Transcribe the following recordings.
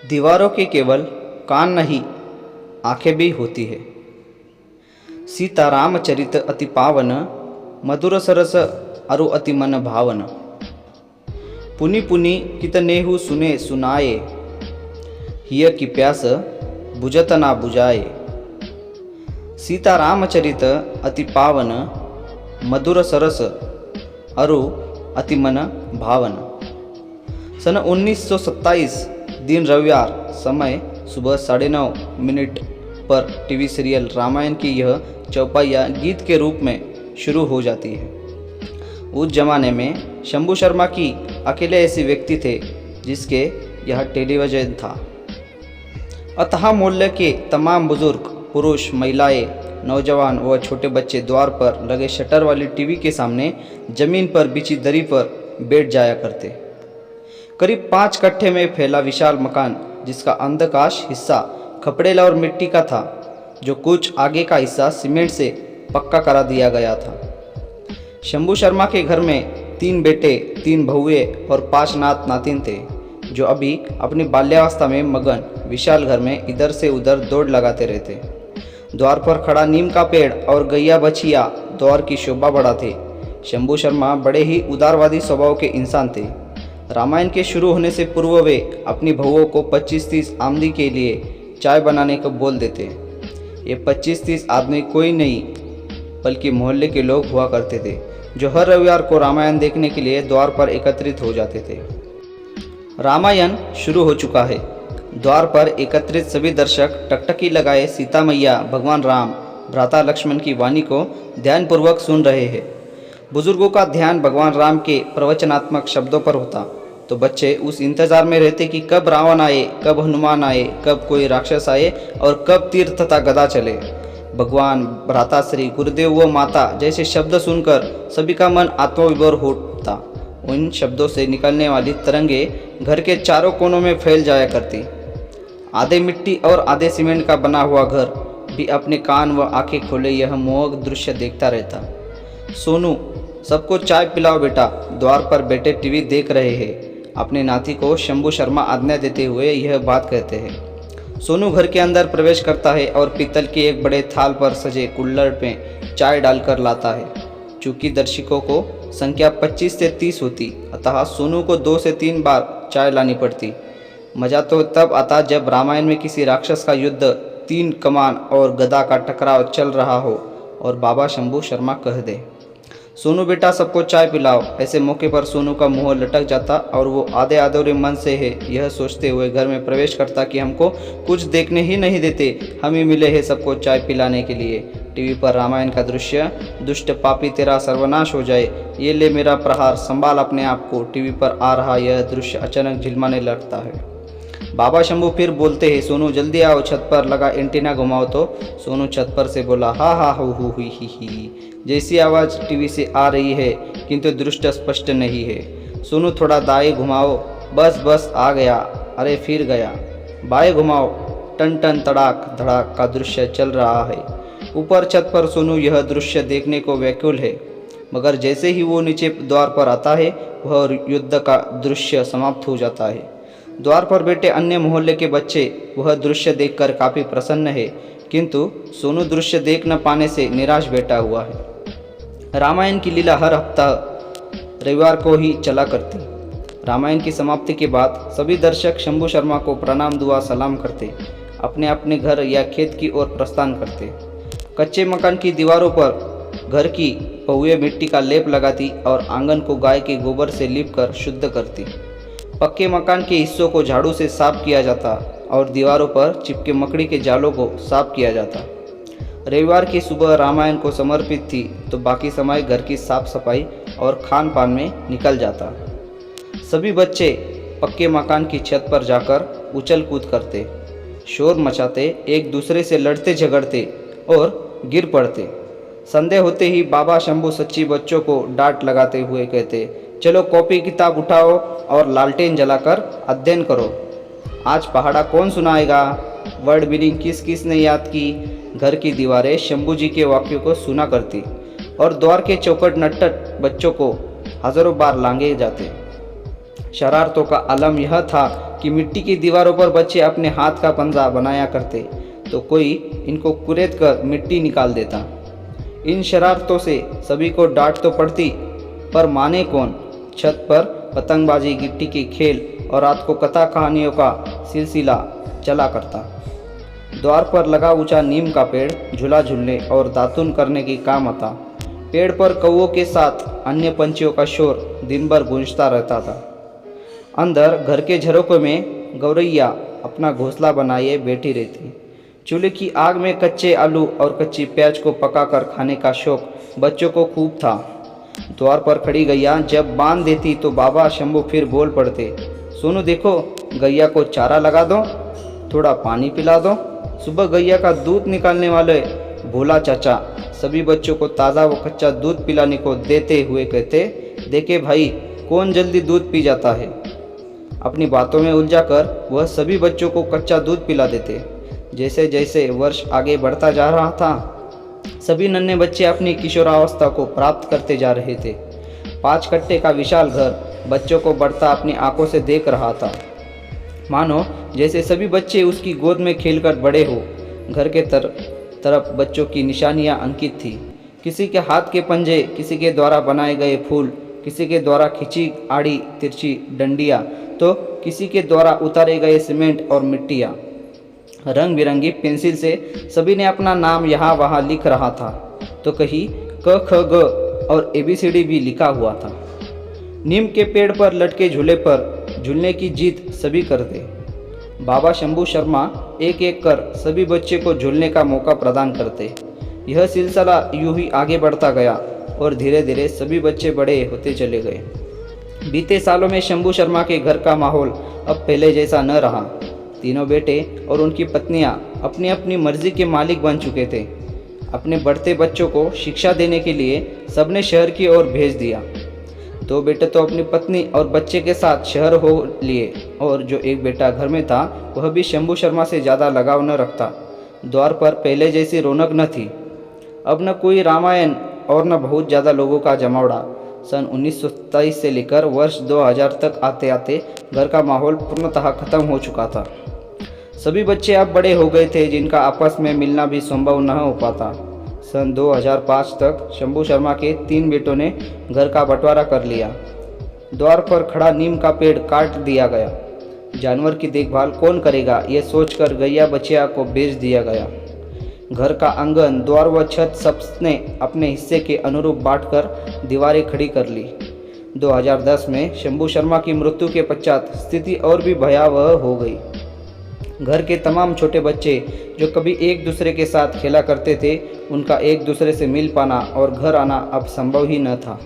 दीवारों के केवल कान नहीं, आंखें भी होती है। सीता रामचरित अति पावन, मधुर सरस अरु अति मन भावन। पुनि पुनि कितनेहु सुने सुनाए, हिय की प्यास बुझत ना बुझाए। सीता रामचरित अति पावन, मधुर सरस अरु अति मन भावन। सन 1927 दिन रविवार, समय सुबह 9:30 पर टीवी सीरियल रामायण की यह चौपाइयाँ गीत के रूप में शुरू हो जाती है। उस जमाने में शंभू शर्मा की अकेले ऐसे व्यक्ति थे जिसके यह टेलीविजन था। अतः मोहल्ले के तमाम बुजुर्ग, पुरुष, महिलाएं, नौजवान व छोटे बच्चे द्वार पर लगे शटर वाली टीवी के सामने जमीन पर बिछी दरी पर बैठ जाया करते। करीब 5 कट्ठे में फैला विशाल मकान, जिसका अंधकाश हिस्सा खपड़ेला और मिट्टी का था, जो कुछ आगे का हिस्सा सीमेंट से पक्का करा दिया गया था। शंभू शर्मा के घर में 3 बेटे, 3 बहुए और 5 नात नातिन थे, जो अभी अपनी बाल्यावस्था में मगन विशाल घर में इधर से उधर दौड़ लगाते रहते। द्वार पर खड़ा नीम का पेड़ और गैया बछिया द्वार की शोभा बढ़ाते। शंभू शर्मा बड़े ही उदारवादी स्वभाव के इंसान थे। रामायण के शुरू होने से पूर्व वे अपनी बहुओं को 25-30 आमदी के लिए चाय बनाने को बोल देते। ये 25-30 आदमी कोई नहीं बल्कि मोहल्ले के लोग हुआ करते थे, जो हर रविवार को रामायण देखने के लिए द्वार पर एकत्रित हो जाते थे। रामायण शुरू हो चुका है। द्वार पर एकत्रित सभी दर्शक टकटकी लगाए सीता मैया, भगवान राम, भ्राता लक्ष्मण की वाणी को ध्यानपूर्वक सुन रहे हैं। बुजुर्गों का ध्यान भगवान राम के प्रवचनात्मक शब्दों पर होता, तो बच्चे उस इंतजार में रहते कि कब रावण आए, कब हनुमान आए, कब कोई राक्षस आए और कब तीर तथा गदा चले। भगवान, भ्राताश्री, गुरुदेव व माता जैसे शब्द सुनकर सभी का मन आत्मविभोर हो उठता। उन शब्दों से निकलने वाली तरंगे घर के चारों कोनों में फैल जाया करती। आधे मिट्टी और आधे सीमेंट का बना हुआ घर भी अपने कान व आंखें खोले यह मोहक दृश्य देखता रहता। सोनू, सबको चाय पिलाओ बेटा, द्वार पर बैठे टीवी देख रहे हैं। अपने नाती को शंभू शर्मा आज्ञा देते हुए यह बात कहते हैं। सोनू घर के अंदर प्रवेश करता है और पीतल के एक बड़े थाल पर सजे कुल्हड़ में चाय डालकर लाता है। चूँकि दर्शकों को संख्या 25 से 30 होती, अतः सोनू को 2 से 3 बार चाय लानी पड़ती। मज़ा तो तब आता जब रामायण में किसी राक्षस का युद्ध, 3 कमान और गदा का टकराव चल रहा हो और बाबा शंभू शर्मा कह दे, सोनू बेटा सबको चाय पिलाओ। ऐसे मौके पर सोनू का मुंह लटक जाता और वो आधे अधूरे मन से है यह सोचते हुए घर में प्रवेश करता कि हमको कुछ देखने ही नहीं देते, हम ही मिले हैं सबको चाय पिलाने के लिए। टीवी पर रामायण का दृश्य, दुष्ट पापी तेरा सर्वनाश हो जाए, ये ले मेरा प्रहार, संभाल अपने आप को। टीवी पर आ रहा यह दृश्य अचानक झिलमाने लगता है। बाबा शंभू फिर बोलते हैं, सोनू जल्दी आओ, छत पर लगा एंटीना घुमाओ। तो सोनू छत पर से बोला, हा हा हु हु ही ही। जैसी आवाज़ टीवी से आ रही है किंतु दृश्य स्पष्ट नहीं है। सोनू थोड़ा दाएं घुमाओ, बस बस आ गया, अरे फिर गया। बाएं घुमाओ, टन टन तड़ाक धड़ाक का दृश्य चल रहा है। ऊपर छत पर सोनू यह दृश्य देखने को व्याकुल है, मगर जैसे ही वो नीचे द्वार पर आता है वह युद्ध का दृश्य समाप्त हो जाता है। द्वार पर बैठे अन्य मोहल्ले के बच्चे वह दृश्य देखकर काफ़ी प्रसन्न है, किंतु सोनू दृश्य देख न पाने से निराश बैठा हुआ है। रामायण की लीला हर हफ्ता रविवार को ही चला करती। रामायण की समाप्ति के बाद सभी दर्शक शंभू शर्मा को प्रणाम दुआ सलाम करते, अपने अपने घर या खेत की ओर प्रस्थान करते। कच्चे मकान की दीवारों पर घर की बहुएं मिट्टी का लेप लगाती और आंगन को गाय के गोबर से लीपकर शुद्ध करती। पक्के मकान के हिस्सों को झाड़ू से साफ किया जाता और दीवारों पर चिपके मकड़ी के जालों को साफ किया जाता। रविवार की सुबह रामायण को समर्पित थी, तो बाकी समय घर की साफ सफाई और खान पान में निकल जाता। सभी बच्चे पक्के मकान की छत पर जाकर उछल कूद करते, शोर मचाते, एक दूसरे से लड़ते झगड़ते और गिर पड़ते। संदेह होते ही बाबा शंभू सच्ची बच्चों को डांट लगाते हुए कहते, चलो कॉपी किताब उठाओ और लालटेन जलाकर अध्ययन करो। आज पहाड़ा कौन सुनाएगा, वर्ड मीनिंग किस किस ने याद की। घर की दीवारें शंभू जी के वाक्यों को सुना करती और द्वार के चौकट नट्टट बच्चों को हजारों बार लांगे जाते। शरारतों का आलम यह था कि मिट्टी की दीवारों पर बच्चे अपने हाथ का पंजा बनाया करते तो कोई इनको कुरेद कर मिट्टी निकाल देता। इन शरारतों से सभी को डांट तो पड़ती, पर माने कौन। छत पर पतंगबाजी, गिट्टी के खेल और रात को कथा कहानियों का सिलसिला चला करता। द्वार पर लगा ऊंचा नीम का पेड़ झूला झूलने और दातुन करने की काम आता। पेड़ पर कौओं के साथ अन्य पंछियों का शोर दिन भर गूंजता रहता था। अंदर घर के झरोखे में गौरैया अपना घोंसला बनाए बैठी रहती। चूल्हे की आग में कच्चे आलू और कच्ची प्याज को पकाकर खाने का शौक बच्चों को खूब था। द्वार पर खड़ी गैया जब बांध देती तो बाबा शंभू फिर बोल पड़ते, सोनू देखो, गैया को चारा लगा दो, थोड़ा पानी पिला दो। सुबह गैया का दूध निकालने वाले भोला चाचा सभी बच्चों को ताज़ा व कच्चा दूध पिलाने को देते हुए कहते, देखे भाई, कौन जल्दी दूध पी जाता है। अपनी बातों में उलझाकर वह सभी बच्चों को कच्चा दूध पिला देते। जैसे जैसे वर्ष आगे बढ़ता जा रहा था, सभी नन्हे बच्चे अपनी किशोरावस्था को प्राप्त करते जा रहे थे। 5 कट्टे का विशाल घर बच्चों को बढ़ता अपनी आंखों से देख रहा था, मानो जैसे सभी बच्चे उसकी गोद में खेलकर बड़े हो। घर के तरफ बच्चों की निशानियां अंकित थी। किसी के हाथ के पंजे, किसी के द्वारा बनाए गए फूल, किसी के द्वारा खींची आड़ी तिरछी डंडियाँ, तो किसी के द्वारा उतारे गए सीमेंट और मिट्टियाँ। रंग बिरंगी पेंसिल से सभी ने अपना नाम यहाँ वहाँ लिख रहा था, तो कहीं क ख ग और ABCD भी लिखा हुआ था। नीम के पेड़ पर लटके झूले पर झूलने की जिद सभी करते। बाबा शंभू शर्मा एक एक कर सभी बच्चे को झूलने का मौका प्रदान करते। यह सिलसिला यूं ही आगे बढ़ता गया और धीरे धीरे सभी बच्चे बड़े होते चले गए। बीते सालों में शंभू शर्मा के घर का माहौल अब पहले जैसा न रहा। तीनों बेटे और उनकी पत्नियां अपनी अपनी मर्जी के मालिक बन चुके थे। अपने बढ़ते बच्चों को शिक्षा देने के लिए सबने शहर की ओर भेज दिया। 2 बेटे तो अपनी पत्नी और बच्चे के साथ शहर हो लिए और जो एक बेटा घर में था वह भी शंभू शर्मा से ज़्यादा लगाव न रखता। द्वार पर पहले जैसी रौनक न थी। अब न कोई रामायण और न बहुत ज़्यादा लोगों का जमावड़ा। सन 1927 से लेकर वर्ष 2000 तक आते आते घर का माहौल पूर्णतः खत्म हो चुका था। सभी बच्चे अब बड़े हो गए थे, जिनका आपस में मिलना भी संभव न हो पाता। सन 2005 तक शंभू शर्मा के 3 बेटों ने घर का बंटवारा कर लिया। द्वार पर खड़ा नीम का पेड़ काट दिया गया। जानवर की देखभाल कौन करेगा, ये सोचकर गैया बछिया को बेच दिया गया। घर का आंगन, द्वार व छत सबने अपने हिस्से के अनुरूप बांटकर दीवारें खड़ी कर ली। 2010 में शंभू शर्मा की मृत्यु के पश्चात स्थिति और भी भयावह हो गई। घर के तमाम छोटे बच्चे जो कभी एक दूसरे के साथ खेला करते थे, उनका एक दूसरे से मिल पाना और घर आना अब संभव ही न था।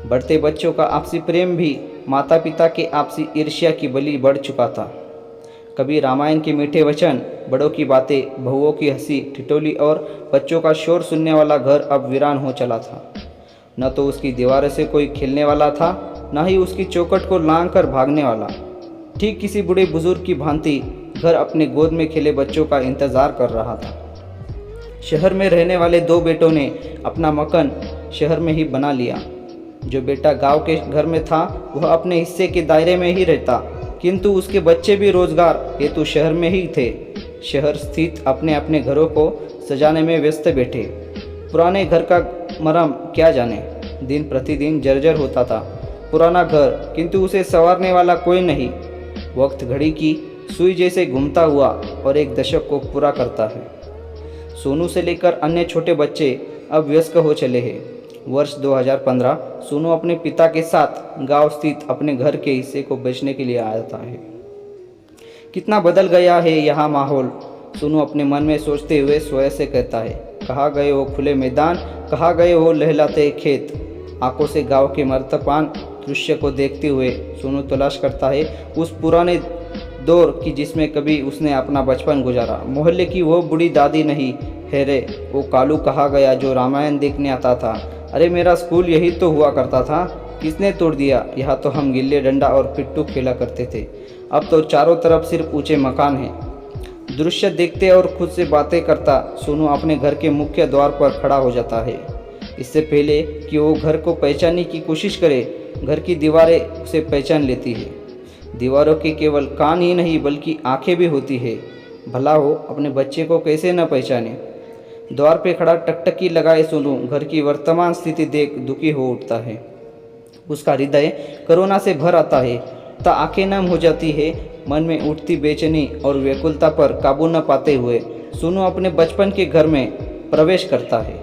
बढ़ते बच्चों का आपसी प्रेम भी माता पिता के आपसी ईर्ष्या की बलि बढ़ चुका था। कभी रामायण के मीठे वचन, बड़ों की बातें, बहुओं की हंसी ठिठोली और बच्चों का शोर सुनने वाला घर अब वीरान हो चला था। न तो उसकी दीवारों से कोई खेलने वाला था, न ही उसकी चौखट को लांघ कर भागने वाला। ठीक किसी बूढ़े बुजुर्ग की भांति घर अपने गोद में खेले बच्चों का इंतजार कर रहा था। शहर में रहने वाले 2 बेटों ने अपना मकान शहर में ही बना लिया। जो बेटा गांव के घर में था वह अपने हिस्से के दायरे में ही रहता, किंतु उसके बच्चे भी रोजगार हेतु शहर में ही थे। शहर स्थित अपने अपने घरों को सजाने में व्यस्त बैठे। पुराने घर का मरहम क्या जाने, दिन प्रतिदिन जर्जर होता था पुराना घर, किंतु उसे संवारने वाला कोई नहीं। वक्त घड़ी की सुई जैसे घूमता हुआ और एक दशक को पूरा करता है। सोनू से लेकर अन्य छोटे बच्चे अब वयस्क हो चले हैं। वर्ष 2015 सोनू अपने पिता के साथ गांव स्थित अपने घर के हिस्से को बेचने के लिए आता है। कितना बदल गया है यहाँ माहौल, सोनू अपने मन में सोचते हुए स्वयं से कहता है। कहाँ गए वो खुले मैदान, कहाँ गए वो लहलाते खेत। आंखों से गांव के मर्तपान दृश्य को देखते हुए सोनू तलाश करता है उस पुराने दौर की जिसमें कभी उसने अपना बचपन गुजारा। मोहल्ले की वो बूढ़ी दादी नहीं है रे, वो कालू कहा गया जो रामायण देखने आता था। अरे मेरा स्कूल यही तो हुआ करता था, किसने तोड़ दिया। यहाँ तो हम गिल्ले डंडा और पिट्टू खेला करते थे, अब तो चारों तरफ सिर्फ ऊंचे मकान हैं। दृश्य देखते और खुद से बातें करता सोनू अपने घर के मुख्य द्वार पर खड़ा हो जाता है। इससे पहले कि वो घर को पहचानने की कोशिश करे, घर की दीवारें उसे पहचान लेती है। दीवारों के केवल कान ही नहीं बल्कि आंखें भी होती है। भला हो अपने बच्चे को कैसे न पहचाने। द्वार पे खड़ा टकटकी लगाए सोनू घर की वर्तमान स्थिति देख दुखी हो उठता है। उसका हृदय करुणा से भर आता है, तथा आंखें नम हो जाती है। मन में उठती बेचैनी और व्याकुलता पर काबू न पाते हुए सोनू अपने बचपन के घर में प्रवेश करता है।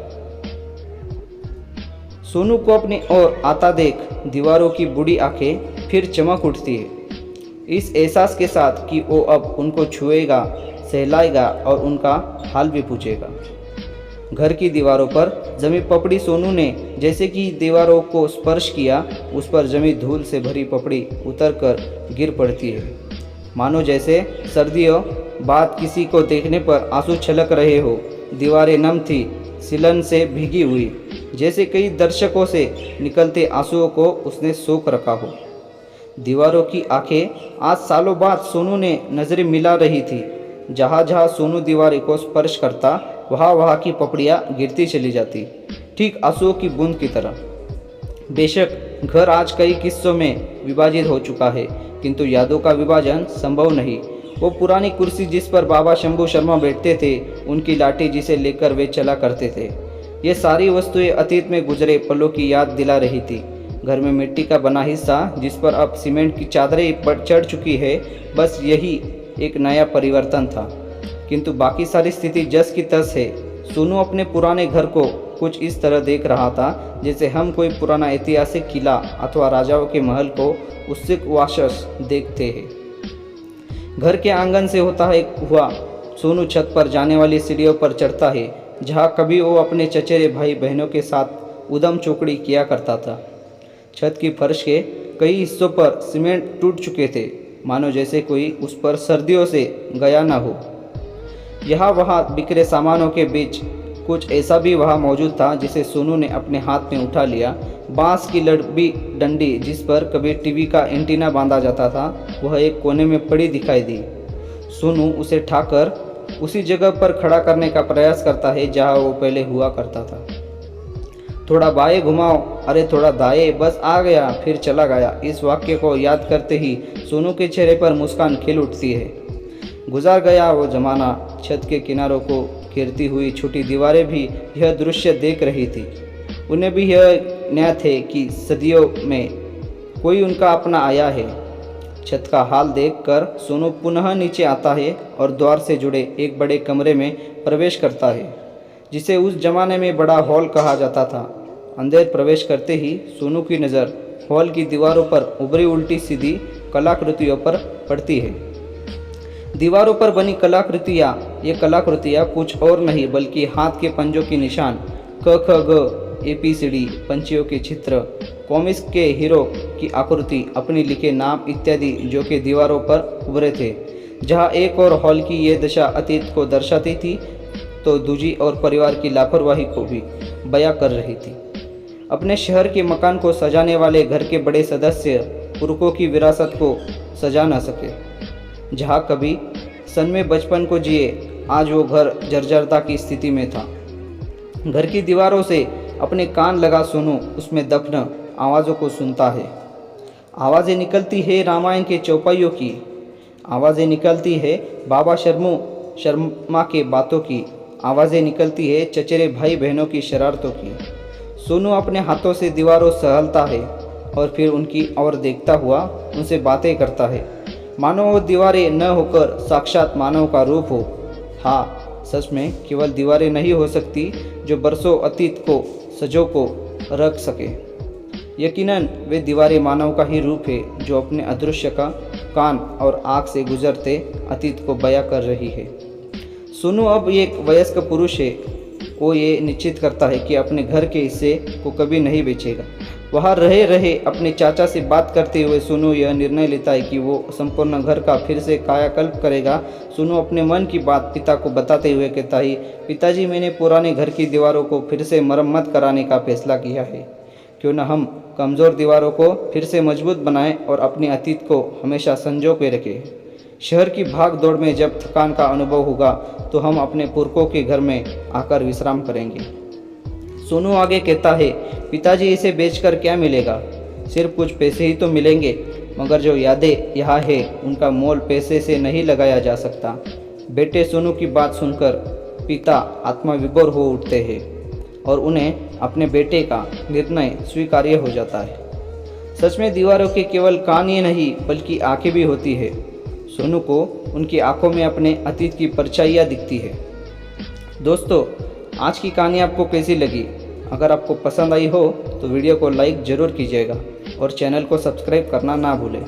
सोनू को अपनी ओर आता देख दीवारों की बूढ़ी आंखें फिर चमक उठती है, इस एहसास के साथ कि वो अब उनको छुएगा, सहलाएगा और उनका हाल भी पूछेगा। घर की दीवारों पर जमी पपड़ी सोनू ने जैसे कि दीवारों को स्पर्श किया, उस पर जमी धूल से भरी पपड़ी उतरकर गिर पड़ती है। मानो जैसे सर्दियों बाद किसी को देखने पर आंसू छलक रहे हो। दीवारें नम थी, सिलन से भीगी हुई, जैसे कई दर्शकों से निकलते आंसुओं को उसने सोख रखा हो। दीवारों की आंखें आज सालों बाद सोनू ने नजरें मिला रही थी। जहाँ जहाँ सोनू दीवारें को स्पर्श करता, वहाँ वहाँ की पपड़ियाँ गिरती चली जाती, ठीक आंसुओं की बूंद की तरह। बेशक घर आज कई किस्सों में विभाजित हो चुका है, किंतु यादों का विभाजन संभव नहीं। वो पुरानी कुर्सी जिस पर बाबा शंभू शर्मा बैठते थे, उनकी लाठी जिसे लेकर वे चला करते थे, ये सारी वस्तुएं अतीत में गुजरे पलों की याद दिला रही थी। घर में मिट्टी का बना हिस्सा जिस पर अब सीमेंट की चादरें चढ़ चुकी है, बस यही एक नया परिवर्तन था, किंतु बाकी सारी स्थिति जस की तस है। सोनू अपने पुराने घर को कुछ इस तरह देख रहा था जैसे हम कोई पुराना ऐतिहासिक किला अथवा राजाओं के महल को उत्सुकवश देखते हैं। घर के आंगन से होता है हुआ सोनू छत पर जाने वाली सीढ़ियों पर चढ़ता है, जहाँ कभी वो अपने चचेरे भाई बहनों के साथ उदम चौकड़ी किया करता था। छत की फर्श के कई हिस्सों पर सीमेंट टूट चुके थे, मानो जैसे कोई उस पर सर्दियों से गया न हो। यहाँ वहाँ बिखरे सामानों के बीच कुछ ऐसा भी वहाँ मौजूद था जिसे सोनू ने अपने हाथ में उठा लिया। बांस की लंबी डंडी जिस पर कभी टीवी का एंटीना बांधा जाता था, वह एक कोने में पड़ी दिखाई दी। सोनू उसे उठाकर उसी जगह पर खड़ा करने का प्रयास करता है जहाँ वो पहले हुआ करता था। थोड़ा बाएं घुमाओ, अरे थोड़ा दाएं, बस आ गया, फिर चला गया। इस वाक्य को याद करते ही सोनू के चेहरे पर मुस्कान खिल उठती है। गुजार गया वो जमाना। छत के किनारों को घेरती हुई छोटी दीवारें भी यह दृश्य देख रही थी। उन्हें भी यह नया थे कि सदियों में कोई उनका अपना आया है। छत का हाल देखकर सोनू पुनः नीचे आता है और द्वार से जुड़े एक बड़े कमरे में प्रवेश करता है, जिसे उस जमाने में बड़ा हॉल कहा जाता था। अंदर प्रवेश करते ही सोनू की नज़र हॉल की दीवारों पर उभरी उल्टी सीधी कलाकृतियों पर पड़ती है। दीवारों पर बनी ये कलाकृतियाँ कुछ और नहीं बल्कि हाथ के पंजों के निशान, क ख ग ABCD, पंछियों के चित्र, कॉमिक्स के हीरो की आकृति, अपने लिखे नाम इत्यादि जो कि दीवारों पर उभरे थे। जहाँ एक और हॉल की ये दशा अतीत को दर्शाती थी, तो दूजी और परिवार की लापरवाही को भी बयां कर रही थी। अपने शहर के मकान को सजाने वाले घर के बड़े सदस्य पुरखों की विरासत को सजा न सके। जहाँ कभी सन में बचपन को जिए, आज वो घर जर्जरता की स्थिति में था। घर की दीवारों से अपने कान लगा सोनू उसमें दफन आवाज़ों को सुनता है। आवाज़ें निकलती है रामायण के चौपाइयों की, आवाज़ें निकलती है बाबा शर्मा के बातों की, आवाज़ें निकलती है चचेरे भाई बहनों की शरारतों की। सोनू अपने हाथों से दीवारों सहलता है और फिर उनकी ओर देखता हुआ उनसे बातें करता है, मानो वो दीवारें न होकर साक्षात मानव का रूप हो। हाँ, सच में केवल दीवारें नहीं हो सकती जो बरसों अतीत को सजो को रख सके। यकीनन वे दीवारें मानव का ही रूप है जो अपने अदृश्य का कान और आँख से गुजरते अतीत को बयां कर रही है। सोनू अब एक वयस्क पुरुष है। वो ये निश्चित करता है कि अपने घर के हिस्से को कभी नहीं बेचेगा। वहाँ रहे रहे अपने चाचा से बात करते हुए सोनू यह निर्णय लेता है कि वो संपूर्ण घर का फिर से कायाकल्प करेगा। सोनू अपने मन की बात पिता को बताते हुए कहता है, पिताजी, मैंने पुराने घर की दीवारों को फिर से मरम्मत कराने का फैसला किया है। क्यों न हम कमज़ोर दीवारों को फिर से मजबूत बनाएं और अपने अतीत को हमेशा संजो के रखें। शहर की भाग दौड़ में जब थकान का अनुभव होगा तो हम अपने पुरखों के घर में आकर विश्राम करेंगे। सोनू आगे कहता है, पिताजी इसे बेचकर क्या मिलेगा, सिर्फ कुछ पैसे ही तो मिलेंगे, मगर जो यादें यहाँ है उनका मोल पैसे से नहीं लगाया जा सकता। बेटे सोनू की बात सुनकर पिता आत्मविभोर हो उठते हैं और उन्हें अपने बेटे का निर्णय स्वीकार्य हो जाता है। सच में दीवारों के केवल कान ही नहीं बल्कि आंखें भी होती है। सोनू को उनकी आंखों में अपने अतीत की परछाइयाँ दिखती है। दोस्तों, आज की कहानी आपको कैसी लगी? अगर आपको पसंद आई हो तो वीडियो को लाइक ज़रूर कीजिएगा और चैनल को सब्सक्राइब करना ना भूलें।